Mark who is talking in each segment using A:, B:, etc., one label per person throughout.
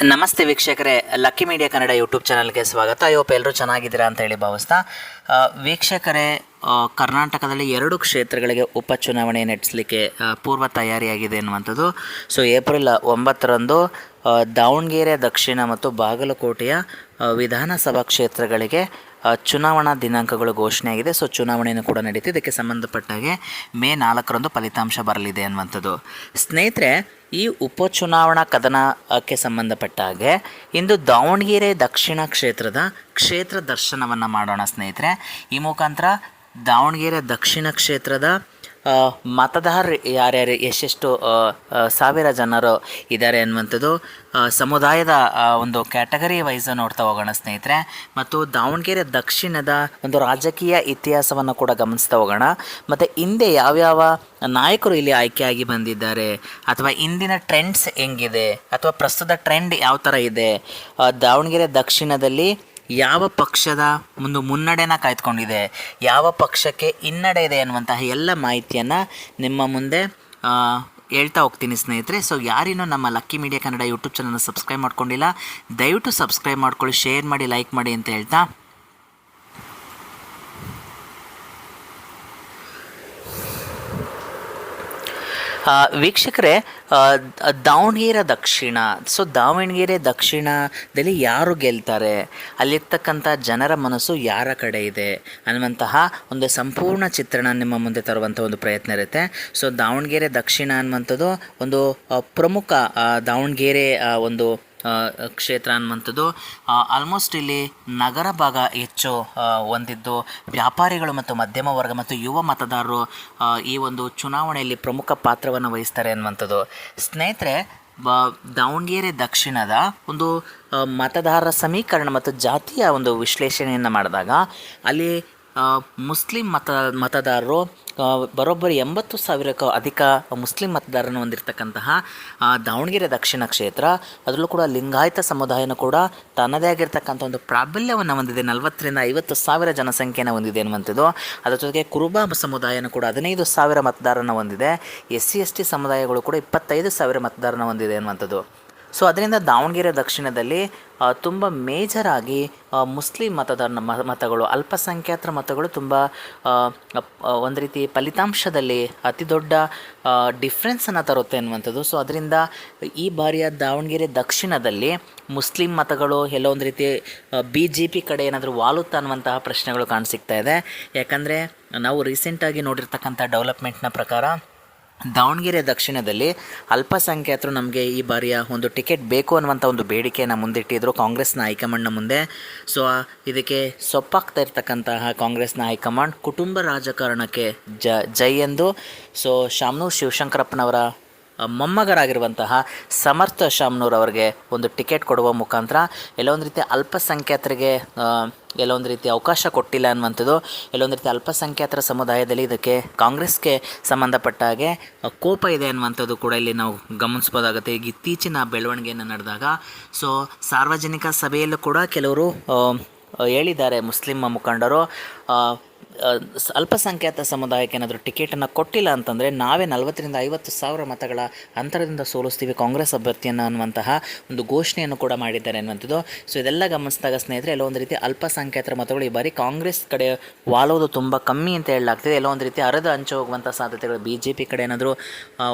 A: ನಮಸ್ತೆ ವೀಕ್ಷಕರೇ, lucky media Kannada YouTube ಚಾನಲ್ಗೆ ಸ್ವಾಗತ. ಎಲ್ಲರೂ ಚೆನ್ನಾಗಿದ್ದೀರಾ ಅಂತ ಹೇಳಿ ಭಾವಿಸ್ತಾ ವೀಕ್ಷಕರೇ, ಕರ್ನಾಟಕದಲ್ಲಿ 2 ಕ್ಷೇತ್ರಗಳಿಗೆ ಉಪಚುನಾವಣೆ ನಡೆಸಲಿಕ್ಕೆ ಪೂರ್ವ ತಯಾರಿಯಾಗಿದೆ ಎನ್ನುವಂಥದ್ದು. ಸೊ ಏಪ್ರಿಲ್ 9ರಂದು ದಾವಣಗೆರೆ ದಕ್ಷಿಣ ಮತ್ತು ಬಾಗಲಕೋಟೆಯ ವಿಧಾನಸಭಾ ಕ್ಷೇತ್ರಗಳಿಗೆ ಚುನಾವಣಾ ದಿನಾಂಕಗಳು ಘೋಷಣೆಯಾಗಿದೆ. ಸೊ ಚುನಾವಣೆಯನ್ನು ಕೂಡ ನಡೀತಿದೆ. ಇದಕ್ಕೆ ಸಂಬಂಧಪಟ್ಟಾಗೆ ಮೇ 4ರಂದು ಫಲಿತಾಂಶ ಬರಲಿದೆ ಅನ್ನುವಂಥದ್ದು. ಸ್ನೇಹಿತರೆ, ಈ ಉಪಚುನಾವಣಾ ಕದನಕ್ಕೆ ಸಂಬಂಧಪಟ್ಟ ಹಾಗೆ ಇಂದು ದಾವಣಗೆರೆ ದಕ್ಷಿಣ ಕ್ಷೇತ್ರದ ಕ್ಷೇತ್ರ ದರ್ಶನವನ್ನು ಮಾಡೋಣ ಸ್ನೇಹಿತರೆ. ಈ ಮುಖಾಂತರ ದಾವಣಗೆರೆ ದಕ್ಷಿಣ ಕ್ಷೇತ್ರದ ಮತದಾರರು ಯಾರ್ಯಾರು ಎಷ್ಟೆಷ್ಟು ಸಾವಿರ ಜನರು ಇದ್ದಾರೆ ಅನ್ನುವಂಥದ್ದು ಸಮುದಾಯದ ಒಂದು ಕ್ಯಾಟಗರಿ ವೈಸ್ ನೋಡ್ತಾ ಹೋಗೋಣ ಸ್ನೇಹಿತರೆ. ಮತ್ತು ದಾವಣಗೆರೆ ದಕ್ಷಿಣದ ಒಂದು ರಾಜಕೀಯ ಇತಿಹಾಸವನ್ನು ಕೂಡ ಗಮನಿಸ್ತಾ ಹೋಗೋಣ. ಮತ್ತು ಹಿಂದೆ ಯಾವ್ಯಾವ ನಾಯಕರು ಇಲ್ಲಿ ಆಯ್ಕೆಯಾಗಿ ಬಂದಿದ್ದಾರೆ, ಅಥವಾ ಇಂದಿನ ಟ್ರೆಂಡ್ಸ್ ಹೆಂಗಿದೆ, ಅಥವಾ ಪ್ರಸ್ತುತ ಟ್ರೆಂಡ್ ಯಾವ ಥರ ಇದೆ, ದಾವಣಗೆರೆ ದಕ್ಷಿಣದಲ್ಲಿ ಯಾವ ಪಕ್ಷದ ಮುನ್ನಡೆನ ಕಾಯ್ದುಕೊಂಡಿದೆ, ಯಾವ ಪಕ್ಷಕ್ಕೆ ಹಿನ್ನಡೆ ಇದೆ ಅನ್ನುವಂತಹ ಎಲ್ಲ ಮಾಹಿತಿಯನ್ನು ನಿಮ್ಮ ಮುಂದೆ ಹೇಳ್ತಾ ಹೋಗ್ತೀನಿ ಸ್ನೇಹಿತರೆ. ಸೊ ಯಾರಿನ್ನೂ ನಮ್ಮ ಲಕ್ಕಿ ಮೀಡಿಯಾ ಕನ್ನಡ ಯೂಟ್ಯೂಬ್ ಚಾನಲ್ನ ಸಬ್ಸ್ಕ್ರೈಬ್ ಮಾಡ್ಕೊಂಡಿಲ್ಲ, ದಯವಿಟ್ಟು ಸಬ್ಸ್ಕ್ರೈಬ್ ಮಾಡ್ಕೊಳ್ಳಿ, ಶೇರ್ ಮಾಡಿ, ಲೈಕ್ ಮಾಡಿ ಅಂತ ಹೇಳ್ತಾ ವೀಕ್ಷಕರೇ, ದಾವಣಗೆರೆ ದಕ್ಷಿಣ. ಸೊ ದಾವಣಗೆರೆ ದಕ್ಷಿಣದಲ್ಲಿ ಯಾರು ಗೆಲ್ತಾರೆ, ಅಲ್ಲಿರ್ತಕ್ಕಂಥ ಜನರ ಮನಸ್ಸು ಯಾರ ಕಡೆ ಇದೆ ಅನ್ನುವಂತಹ ಒಂದು ಸಂಪೂರ್ಣ ಚಿತ್ರಣ ನಿಮ್ಮ ಮುಂದೆ ತರುವಂಥ ಒಂದು ಪ್ರಯತ್ನ ಇರುತ್ತೆ. ಸೊ ದಾವಣಗೆರೆ ದಕ್ಷಿಣ ಅನ್ನುವಂಥದ್ದು ಒಂದು ಪ್ರಮುಖ ದಾವಣಗೆರೆ ಒಂದು ಕ್ಷೇತ್ರ ಅನ್ನುವಂಥದ್ದು ಆಲ್ಮೋಸ್ಟ್ ಇಲ್ಲಿ ನಗರ ಭಾಗ ಹೆಚ್ಚು ಹೊಂದಿದ್ದು, ವ್ಯಾಪಾರಿಗಳು ಮತ್ತು ಮಧ್ಯಮ ವರ್ಗ ಮತ್ತು ಯುವ ಮತದಾರರು ಈ ಒಂದು ಚುನಾವಣೆಯಲ್ಲಿ ಪ್ರಮುಖ ಪಾತ್ರವನ್ನು ವಹಿಸ್ತಾರೆ ಅನ್ನುವಂಥದ್ದು. ಸ್ನೇಹಿತರೆ, ದಾವಣಗೆರೆ ದಕ್ಷಿಣದ ಒಂದು ಮತದಾರರ ಸಮೀಕರಣ ಮತ್ತು ಜಾತಿಯ ಒಂದು ವಿಶ್ಲೇಷಣೆಯನ್ನು ಮಾಡಿದಾಗ ಅಲ್ಲಿ ಮುಸ್ಲಿಂ ಮತದಾರರು ಬರೋಬ್ಬರಿ 80,000ಕ್ಕೂ ಅಧಿಕ ಮುಸ್ಲಿಂ ಮತದಾರರನ್ನು ಹೊಂದಿರತಕ್ಕಂತಹ ದಾವಣಗೆರೆ ದಕ್ಷಿಣ ಕ್ಷೇತ್ರ, ಅದರಲ್ಲೂ ಕೂಡ ಲಿಂಗಾಯತ ಸಮುದಾಯನೂ ಕೂಡ ತನ್ನದೇ ಆಗಿರ್ತಕ್ಕಂಥ ಒಂದು ಪ್ರಾಬಲ್ಯವನ್ನು ಹೊಂದಿದೆ. 40,000-50,000 ಜನಸಂಖ್ಯೆಯನ್ನು ಹೊಂದಿದೆ ಅನ್ನುವಂಥದ್ದು. ಅದರ ಜೊತೆಗೆ ಕುರುಬ ಸಮುದಾಯನೂ ಕೂಡ 15,000 ಮತದಾರನ ಹೊಂದಿದೆ. SC/ST ಸಮುದಾಯಗಳು ಕೂಡ 25,000 ಮತದಾರನ ಹೊಂದಿದೆ ಅನ್ನುವಂಥದ್ದು. ಸೊ ಅದರಿಂದ ದಾವಣಗೆರೆ ದಕ್ಷಿಣದಲ್ಲಿ ತುಂಬ ಮೇಜರಾಗಿ ಮುಸ್ಲಿಂ ಮತಗಳು, ಅಲ್ಪಸಂಖ್ಯಾತರ ಮತಗಳು ತುಂಬ ಒಂದು ರೀತಿ ಫಲಿತಾಂಶದಲ್ಲಿ ಅತಿ ದೊಡ್ಡ ಡಿಫ್ರೆನ್ಸನ್ನು ತರುತ್ತೆ ಅನ್ನುವಂಥದ್ದು. ಸೊ ಅದರಿಂದ ಈ ಬಾರಿಯ ದಾವಣಗೆರೆ ದಕ್ಷಿಣದಲ್ಲಿ ಮುಸ್ಲಿಂ ಮತಗಳು ಎಲ್ಲೋ ಒಂದು ರೀತಿ BJP ಕಡೆ ಏನಾದರೂ ವಾಲುತ್ತಾ ಅನ್ನುವಂತಹ ಪ್ರಶ್ನೆಗಳು ಕಾಣಸಿಗ್ತಾ ಇದೆ. ಯಾಕಂದರೆ ನಾವು ರೀಸೆಂಟಾಗಿ ನೋಡಿರ್ತಕ್ಕಂಥ ಡೆವಲಪ್ಮೆಂಟ್ನ ಪ್ರಕಾರ ದಾವಣಗೆರೆ ದಕ್ಷಿಣದಲ್ಲಿ ಅಲ್ಪಸಂಖ್ಯಾತರು ನಮಗೆ ಈ ಬಾರಿಯ ಒಂದು ಟಿಕೆಟ್ ಬೇಕು ಅನ್ನುವಂಥ ಒಂದು ಬೇಡಿಕೆಯನ್ನು ಮುಂದಿಟ್ಟಿದ್ರು ಕಾಂಗ್ರೆಸ್ನ ಹೈಕಮಾಂಡ್ನ ಮುಂದೆ. ಸೊ ಇದಕ್ಕೆ ಸೊಪ್ಪಾಗ್ತಾ ಇರ್ತಕ್ಕಂತಹ ಕಾಂಗ್ರೆಸ್ನ ಹೈಕಮಾಂಡ್ ಕುಟುಂಬ ರಾಜಕಾರಣಕ್ಕೆ ಜೈ ಎಂದು ಸೊ ಶಾಮನೂರು ಶಿವಶಂಕರಪ್ಪನವರ ಮೊಮ್ಮಗರಾಗಿರುವಂತಹ ಸಮರ್ಥ ಶಾಮನೂರ್ ಅವರಿಗೆ ಒಂದು ಟಿಕೆಟ್ ಕೊಡುವ ಮುಖಾಂತರ ಎಲ್ಲೊಂದು ರೀತಿ ಅಲ್ಪಸಂಖ್ಯಾತರಿಗೆ ಎಲ್ಲೊಂದು ರೀತಿ ಅವಕಾಶ ಕೊಟ್ಟಿಲ್ಲ ಅನ್ನುವಂಥದ್ದು. ಎಲ್ಲೊಂದು ರೀತಿ ಅಲ್ಪಸಂಖ್ಯಾತರ ಸಮುದಾಯದಲ್ಲಿ ಇದಕ್ಕೆ ಕಾಂಗ್ರೆಸ್ಗೆ ಸಂಬಂಧಪಟ್ಟ ಹಾಗೆ ಕೋಪ ಇದೆ ಅನ್ನುವಂಥದ್ದು ಕೂಡ ಇಲ್ಲಿ ನಾವು ಗಮನಿಸ್ಬೋದಾಗುತ್ತೆ. ಈಗ ಇತ್ತೀಚಿನ ಬೆಳವಣಿಗೆಯನ್ನು ನಡೆದಾಗ ಸೊ ಸಾರ್ವಜನಿಕ ಸಭೆಯಲ್ಲೂ ಕೂಡ ಕೆಲವರು ಹೇಳಿದ್ದಾರೆ, ಮುಸ್ಲಿಂ ಮುಖಂಡರು, ಅಲ್ಪಸಂಖ್ಯಾತ ಸಮುದಾಯಕ್ಕೆ ಏನಾದರೂ ಟಿಕೆಟನ್ನು ಕೊಟ್ಟಿಲ್ಲ ಅಂತಂದರೆ ನಾವೇ 40,000-50,000 ಮತಗಳ ಅಂತರದಿಂದ ಸೋಲಿಸ್ತೀವಿ ಕಾಂಗ್ರೆಸ್ ಅಭ್ಯರ್ಥಿಯನ್ನು ಅನ್ನುವಂತಹ ಒಂದು ಘೋಷಣೆಯನ್ನು ಕೂಡ ಮಾಡಿದ್ದಾರೆ ಅನ್ನುವಂಥದ್ದು. ಸೊ ಇದೆಲ್ಲ ಗಮನಿಸಿದಾಗ ಸ್ನೇಹಿತರೆ, ಎಲ್ಲೋ ಒಂದು ರೀತಿ ಅಲ್ಪಸಂಖ್ಯಾತರ ಮತಗಳು ಈ ಬಾರಿ ಕಾಂಗ್ರೆಸ್ ಕಡೆ ವಾಲೋದು ತುಂಬ ಕಮ್ಮಿ ಅಂತ ಹೇಳಲಾಗ್ತಿದೆ. ಎಲ್ಲೋ ಒಂದು ರೀತಿ ಹರಿದು ಹಂಚಿ ಹೋಗುವಂಥ ಸಾಧ್ಯತೆಗಳು, BJP ಕಡೆ ಏನಾದರೂ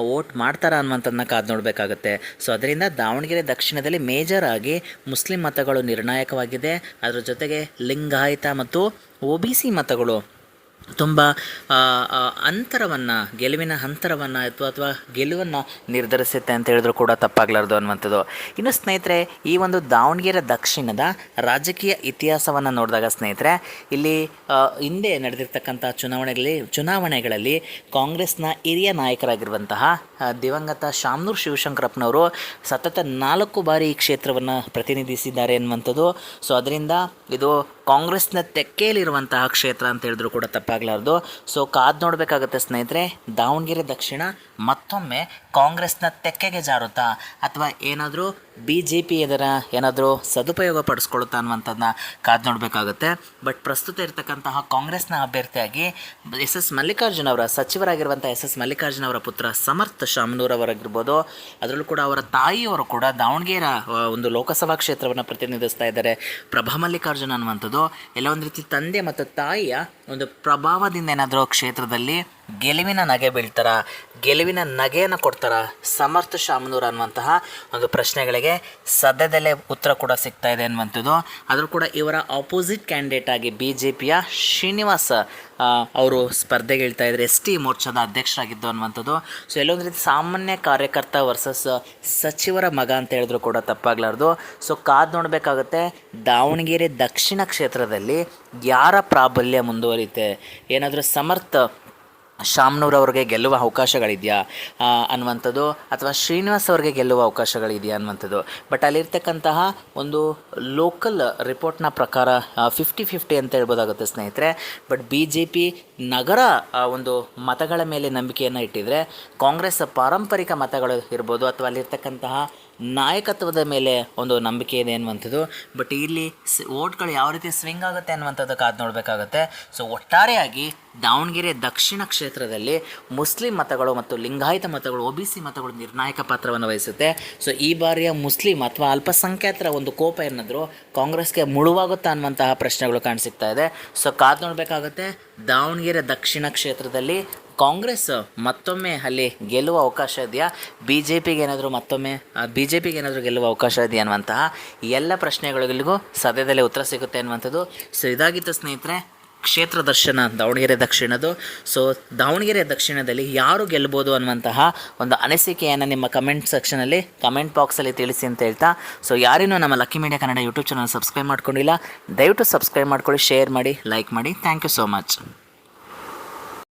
A: ವೋಟ್ ಮಾಡ್ತಾರಾ ಅನ್ನುವಂಥದ್ದನ್ನ ಕಾದು ನೋಡಬೇಕಾಗುತ್ತೆ. ಸೊ ಅದರಿಂದ ದಾವಣಗೆರೆ ದಕ್ಷಿಣದಲ್ಲಿ ಮೇಜರ್ ಆಗಿ ಮುಸ್ಲಿಂ ಮತಗಳು ನಿರ್ಣಾಯಕವಾಗಿದೆ. ಅದರ ಜೊತೆಗೆ ಲಿಂಗಾಯತ ಮತ್ತು OBC ಮತಗಳು ತುಂಬ ಅಂತರವನ್ನು, ಗೆಲುವಿನ ಅಂತರವನ್ನು ಅಥವಾ ಗೆಲುವನ್ನು ನಿರ್ಧರಿಸುತ್ತೆ ಅಂತ ಹೇಳಿದ್ರು ಕೂಡ ತಪ್ಪಾಗಲಾರ್ದು ಅನ್ನುವಂಥದ್ದು. ಇನ್ನು ಸ್ನೇಹಿತರೆ, ಈ ಒಂದು ದಾವಣಗೆರೆ ದಕ್ಷಿಣದ ರಾಜಕೀಯ ಇತಿಹಾಸವನ್ನು ನೋಡಿದಾಗ ಸ್ನೇಹಿತರೆ, ಇಲ್ಲಿ ಹಿಂದೆ ನಡೆದಿರ್ತಕ್ಕಂಥ ಚುನಾವಣೆಗಳಲ್ಲಿ ಕಾಂಗ್ರೆಸ್ನ ಹಿರಿಯ ನಾಯಕರಾಗಿರುವಂತಹ ದಿವಂಗತ ಶಾಮನೂರು ಶಿವಶಂಕರಪ್ಪನವರು ಸತತ 4 ಬಾರಿ ಈ ಕ್ಷೇತ್ರವನ್ನು ಪ್ರತಿನಿಧಿಸಿದ್ದಾರೆ ಎನ್ನುವಂಥದ್ದು. ಸೊ ಅದರಿಂದ ಇದು ಕಾಂಗ್ರೆಸ್ನ ತೆಕ್ಕೆಯಲ್ಲಿರುವಂತಹ ಕ್ಷೇತ್ರ ಅಂತ ಹೇಳಿದ್ರು ಕೂಡ ತಪ್ಪಾಗಲಾರ್ದು. ಸೊ ಕಾದು ನೋಡಬೇಕಾಗುತ್ತೆ ಸ್ನೇಹಿತರೆ, ದಾವಣಗೆರೆ ದಕ್ಷಿಣ ಮತ್ತೊಮ್ಮೆ ಕಾಂಗ್ರೆಸ್ನ ತೆಕ್ಕೆಗೆ ಜಾರುತ್ತಾ ಅಥವಾ ಏನಾದರೂ BJP ಇದರ ಏನಾದರೂ ಸದುಪಯೋಗ ಪಡಿಸ್ಕೊಳ್ಳುತ್ತಾ ಅನ್ನುವಂಥದ್ದನ್ನ ಕಾದು ನೋಡಬೇಕಾಗುತ್ತೆ. ಬಟ್ ಪ್ರಸ್ತುತ ಇರತಕ್ಕಂತಹ ಕಾಂಗ್ರೆಸ್ನ ಅಭ್ಯರ್ಥಿಯಾಗಿ SS ಮಲ್ಲಿಕಾರ್ಜುನ್ ಅವರ ಸಚಿವರಾಗಿರುವಂಥ SS ಮಲ್ಲಿಕಾರ್ಜುನ್ ಅವರ ಪುತ್ರ ಸಮರ್ಥ ಶಾಮನೂರ್ ಅವರಾಗಿರ್ಬೋದು, ಅದರಲ್ಲೂ ಕೂಡ ಅವರ ತಾಯಿಯವರು ಕೂಡ ದಾವಣಗೆರೆ ಒಂದು ಲೋಕಸಭಾ ಕ್ಷೇತ್ರವನ್ನು ಪ್ರತಿನಿಧಿಸ್ತಾ ಇದ್ದಾರೆ. ಪ್ರಭಾ ಮಲ್ಲಿಕಾರ್ಜುನ್ ಅನ್ನುವಂಥದ್ದು ಎಲ್ಲ ಒಂದು ರೀತಿ ತಂದೆ ಮತ್ತು ತಾಯಿಯ ಒಂದು ಪ್ರಭಾವದಿಂದ ಏನಾದರೂ ಕ್ಷೇತ್ರದಲ್ಲಿ ಗೆಲುವಿನ ನಗೆ ಬೀಳ್ತಾರ, ಗೆಲುವಿನ ನಗೆಯನ್ನು ಕೊಡ್ತಾರ ಸಮರ್ಥ ಶಾಮನೂರ್ ಅನ್ನುವಂತಹ ಒಂದು ಪ್ರಶ್ನೆಗಳಿಗೆ ಸದ್ಯದಲ್ಲೇ ಉತ್ತರ ಕೂಡ ಸಿಗ್ತಾ ಇದೆ ಅನ್ನುವಂಥದ್ದು. ಆದರೂ ಕೂಡ ಇವರ ಆಪೋಸಿಟ್ ಕ್ಯಾಂಡಿಡೇಟ್ ಆಗಿ BJPಯ ಶ್ರೀನಿವಾಸ್ ಅವರು ಸ್ಪರ್ಧೆಗೆ ಇಳ್ತಾ ಇದ್ದಾರೆ, ST ಮೋರ್ಚಾದ ಅಧ್ಯಕ್ಷರಾಗಿದ್ದು ಅನ್ನುವಂಥದ್ದು. ಸೊ ಎಲ್ಲೊಂದು ರೀತಿ ಸಾಮಾನ್ಯ ಕಾರ್ಯಕರ್ತ ವರ್ಸಸ್ ಸಚಿವರ ಮಗ ಅಂತ ಹೇಳಿದ್ರು ಕೂಡ ತಪ್ಪಾಗಲಾರ್ದು. ಸೊ ಕಾದು ನೋಡಬೇಕಾಗುತ್ತೆ ದಾವಣಗೆರೆ ದಕ್ಷಿಣ ಕ್ಷೇತ್ರದಲ್ಲಿ ಯಾರ ಪ್ರಾಬಲ್ಯ ಮುಂದುವರಿಯುತ್ತೆ, ಏನಾದರೂ ಸಮರ್ಥ ಶಾಮನೂರ್ ಅವ್ರಿಗೆ ಗೆಲ್ಲುವ ಅವಕಾಶಗಳಿದೆಯಾ ಅನ್ನುವಂಥದ್ದು, ಅಥವಾ ಶ್ರೀನಿವಾಸ್ ಅವ್ರಿಗೆ ಗೆಲ್ಲುವ ಅವಕಾಶಗಳಿದೆಯಾ ಅನ್ನುವಂಥದ್ದು. ಬಟ್ ಅಲ್ಲಿರ್ತಕ್ಕಂತಹ ಒಂದು ಲೋಕಲ್ ರಿಪೋರ್ಟ್ನ ಪ್ರಕಾರ 50-50 ಅಂತ ಹೇಳ್ಬೋದಾಗುತ್ತೆ ಸ್ನೇಹಿತರೆ. ಬಟ್ BJP ನಗರ ಒಂದು ಮತಗಳ ಮೇಲೆ ನಂಬಿಕೆಯನ್ನು ಇಟ್ಟಿದ್ರೆ, ಕಾಂಗ್ರೆಸ್ ಪಾರಂಪರಿಕ ಮತಗಳು ಇರ್ಬೋದು ಅಥವಾ ಅಲ್ಲಿರ್ತಕ್ಕಂತಹ ನಾಯಕತ್ವದ ಮೇಲೆ ಒಂದು ನಂಬಿಕೆ ಇದೆ ಅನ್ನುವಂಥದ್ದು. ಬಟ್ ಇಲ್ಲಿ ವೋಟ್ಗಳು ಯಾವ ರೀತಿ ಸ್ವಿಂಗ್ ಆಗುತ್ತೆ ಅನ್ನುವಂಥದ್ದು ಕಾದು ನೋಡಬೇಕಾಗುತ್ತೆ. ಸೊ ಒಟ್ಟಾರೆಯಾಗಿ ದಾವಣಗೆರೆ ದಕ್ಷಿಣ ಕ್ಷೇತ್ರದಲ್ಲಿ ಮುಸ್ಲಿಂ ಮತಗಳು ಮತ್ತು ಲಿಂಗಾಯತ ಮತಗಳು, OBC ಮತಗಳು ನಿರ್ಣಾಯಕ ಪಾತ್ರವನ್ನು ವಹಿಸುತ್ತೆ. ಸೊ ಈ ಬಾರಿಯ ಮುಸ್ಲಿಂ ಅಥವಾ ಅಲ್ಪಸಂಖ್ಯಾತರ ಒಂದು ಕೋಪ ಏನಾದರೂ ಕಾಂಗ್ರೆಸ್ಗೆ ಮುಳುವಾಗುತ್ತಾ ಅನ್ನುವಂತಹ ಪ್ರಶ್ನೆಗಳು ಕಾಣಿಸಿಗ್ತಾ ಇದೆ. ಸೊ ಕಾದು ನೋಡಬೇಕಾಗುತ್ತೆ ದಾವಣಗೆರೆ ದಕ್ಷಿಣ ಕ್ಷೇತ್ರದಲ್ಲಿ ಕಾಂಗ್ರೆಸ್ ಮತ್ತೊಮ್ಮೆ ಅಲ್ಲಿ ಗೆಲ್ಲುವ ಅವಕಾಶ ಇದೆಯಾ, BJPಗೆ ಏನಾದರೂ ಗೆಲ್ಲುವ ಅವಕಾಶ ಇದೆಯಾ ಅನ್ನುವಂತಹ ಎಲ್ಲ ಪ್ರಶ್ನೆಗಳಿಗೂ ಸದ್ಯದಲ್ಲೇ ಉತ್ತರ ಸಿಗುತ್ತೆ ಅನ್ನುವಂಥದ್ದು. ಸೊ ಇದಾಗಿತ್ತು ಸ್ನೇಹಿತರೆ ಕ್ಷೇತ್ರ ದರ್ಶನ ದಾವಣಗೆರೆ ದಕ್ಷಿಣದು. ಸೊ ದಾವಣಗೆರೆ ದಕ್ಷಿಣದಲ್ಲಿ ಯಾರು ಗೆಲ್ಬೋದು ಅನ್ನುವಂತಹ ಒಂದು ಅನಿಸಿಕೆಯನ್ನು ನಿಮ್ಮ ಕಮೆಂಟ್ ಸೆಕ್ಷನಲ್ಲಿ ಕಮೆಂಟ್ ಬಾಕ್ಸಲ್ಲಿ ತಿಳಿಸಿ ಅಂತ ಹೇಳ್ತಾ, ಸೊ ಯಾರೇನೂ ನಮ್ಮ lucky media Kannada YouTube channel subscribe ಮಾಡ್ಕೊಂಡಿಲ್ಲ, ದಯವಿಟ್ಟು ಸಬ್ಸ್ಕ್ರೈಬ್ ಮಾಡ್ಕೊಳ್ಳಿ, ಶೇರ್ ಮಾಡಿ, ಲೈಕ್ ಮಾಡಿ. Thank you so much.